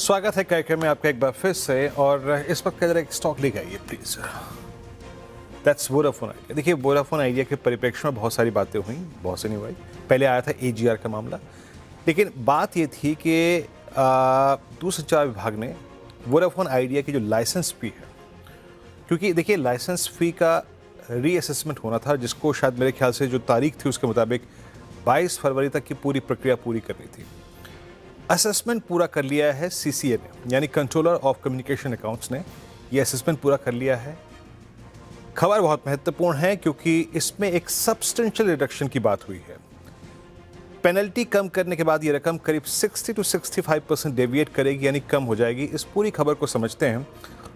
स्वागत है कार्यक्रम में आपका एक बार फिर से। और इस वक्त का एक स्टॉक लेके आइए प्लीज। That's Vodafone idea. देखिए, वोडाफोन आइडिया के परिप्रेक्ष्य में बहुत सारी बातें हुई, बहुत से नहीं हुई। पहले आया था AGR का मामला, लेकिन बात ये थी कि दूरसंचार विभाग ने वोडाफोन आइडिया की जो लाइसेंस फी है, क्योंकि देखिए लाइसेंस फी का रीअसेसमेंट होना था, जिसको शायद मेरे ख्याल से जो तारीख थी उसके मुताबिक 22 फरवरी तक की पूरी प्रक्रिया पूरी करनी थी। असेसमेंट पूरा कर लिया है CCA ने, यानी कंट्रोलर ऑफ कम्युनिकेशन अकाउंट्स ने ये असेसमेंट पूरा कर लिया है। खबर बहुत महत्वपूर्ण है क्योंकि इसमें एक सब्सटेंशियल रिडक्शन की बात हुई है। पेनल्टी कम करने के बाद ये रकम करीब 60 to 65% डेविएट करेगी, यानी कम हो जाएगी। इस पूरी खबर को समझते हैं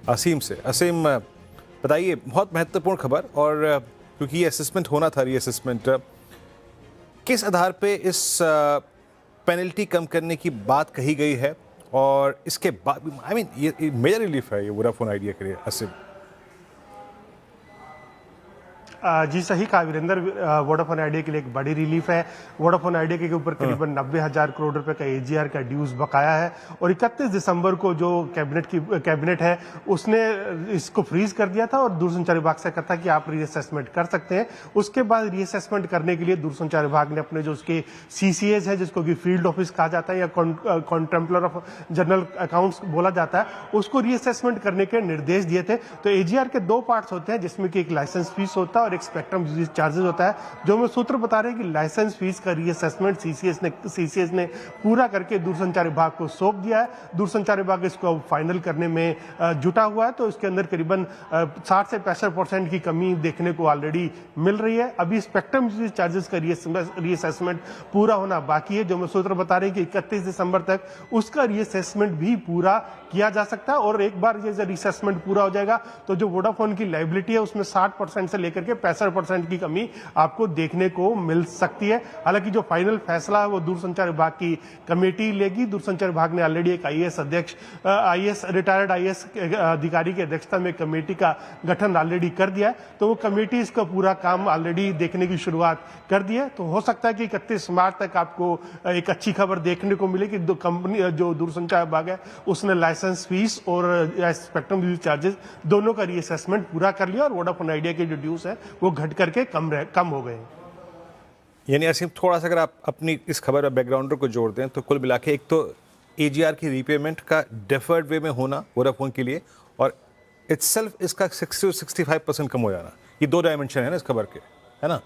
असीम से। असीम, बताइए, बहुत महत्वपूर्ण खबर। और क्योंकि ये असेसमेंट होना था, रीअसेसमेंट, किस आधार पे इस पेनल्टी कम करने की बात कही गई है, और इसके बाद ये मेजर रिलीफ है ये वोडाफोन आइडिया के लिए। असीम जी सही कहा वीरेंद्र, वोडाफोन आइडिया के लिए एक बड़ी रिलीफ है। वोडाफोन आइडिया के ऊपर करीबन 90,000 करोड़ रुपए का AGR का ड्यूज बकाया है, और 31 दिसंबर को जो कैबिनेट है उसने इसको फ्रीज कर दिया था और दूरसंचार विभाग से कहा था कि आप रीअसेसमेंट कर सकते हैं। उसके बाद रीअसेसमेंट करने के लिए दूरसंचार विभाग ने अपने जो उसके CCAs है, जिसको कि फील्ड ऑफिस कहा जाता है या कंट्रोलर ऑफ जनरल अकाउंट्स बोला जाता है, उसको रीअसेसमेंट करने के निर्देश दिए थे। तो AGR के दो पार्ट्स होते हैं, जिसमें कि एक लाइसेंस फीस होता है और एक स्पेक्ट्रम यूजेज चार्जेस होता है। जो मैं सूत्र बता रहे हैं कि लाइसेंस फीस का रीअसेसमेंट CCAs ने पूरा करके दूरसंचार विभाग को सौंप दिया है। दूरसंचार विभाग इसको फाइनल करने में जुटा हुआ है, तो इसके अंदर करीबन 60 से 65% की कमी देखने को ऑलरेडी मिल रही है। अभी स्पेक्ट्रम यूजेज चार्जेस का रीअसेसमेंट पूरा होना बाकी है। जो मैं सूत्र बता रहे हैं कि 31 दिसंबर तक उसका रीअसेसमेंट भी पूरा किया जा सकता है, और एक बार ये रीअसेसमेंट पूरा हो जाएगा तो जो वोडाफोन की लायबिलिटी है उसमें 60% से लेकर के 65% की कमी आपको देखने को मिल सकती है। हालांकि जो फाइनल फैसला है वो दूरसंचार विभाग की कमेटी लेगी। दूरसंचार विभाग ने ऑलरेडी एक रिटायर्ड IAS अधिकारी की अध्यक्षता में कमेटी का गठन ऑलरेडी कर दिया है, तो वो कमेटी इसका पूरा काम ऑलरेडी देखने की शुरुआत कर दी है। तो हो सकता है कि 31 मार्च तक आपको एक अच्छी खबर देखने को मिले कि जो दूरसंचार विभाग है उसने लाइसेंस फीस और स्पेक्ट्रम यूज चार्जेस दोनों का रीअसेसमेंट पूरा कर लिया, और वोडाफोन आइडिया के जो ड्यूज है वो घट करके कम हो गए। यानी असीम, थोड़ा सा अगर आप अपनी इस खबर और बैकग्राउंडर को जोड़ दें तो कुल मिला के एक तो AGR की रीपेमेंट का डेफर्ड वे में होना वोडाफोन के लिए, और इटसेल्फ इसका 60 to 65% कम हो जाना, ये दो डायमेंशन है ना इस खबर के, है ना?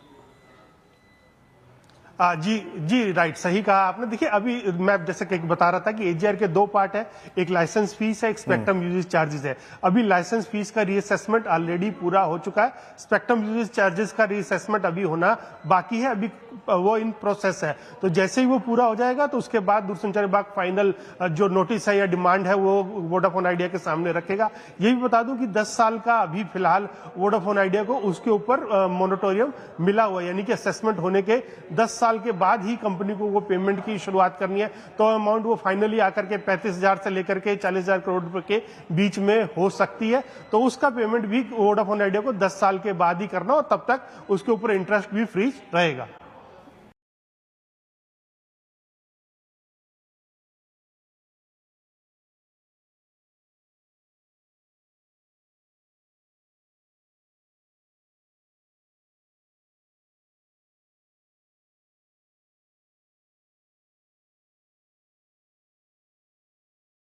जी राइट, सही कहा आपने। देखिए, अभी मैं जैसे कि बता रहा था कि AGR के दो पार्ट है, एक लाइसेंस फीस है, एक स्पेक्ट्रम यूजेज चार्जेस है। अभी लाइसेंस फीस का रीअसेसमेंट ऑलरेडी पूरा हो चुका है, स्पेक्ट्रम यूजेज चार्जेस का रीअसेसमेंट अभी होना बाकी है, अभी वो इन प्रोसेस है। तो जैसे ही वो पूरा हो जाएगा तो उसके बाद दूरसंचार विभाग फाइनल जो नोटिस है या डिमांड है वो वोडाफोन आइडिया के सामने रखेगा। ये भी बता दूं कि 10 साल का अभी फिलहाल वोडाफोन आइडिया को उसके ऊपर मोरेटोरियम मिला हुआ है, यानी कि असेसमेंट होने के 10 साल के बाद ही कंपनी को वो पेमेंट की शुरुआत करनी है। तो अमाउंट वो फाइनली आकर के 35,000 से लेकर के 40,000 करोड़ रुपए के बीच में हो सकती है। तो उसका पेमेंट भी वोडाफोन आइडिया को 10 साल के बाद ही करना, और तब तक उसके ऊपर इंटरेस्ट भी फ्रीज रहेगा।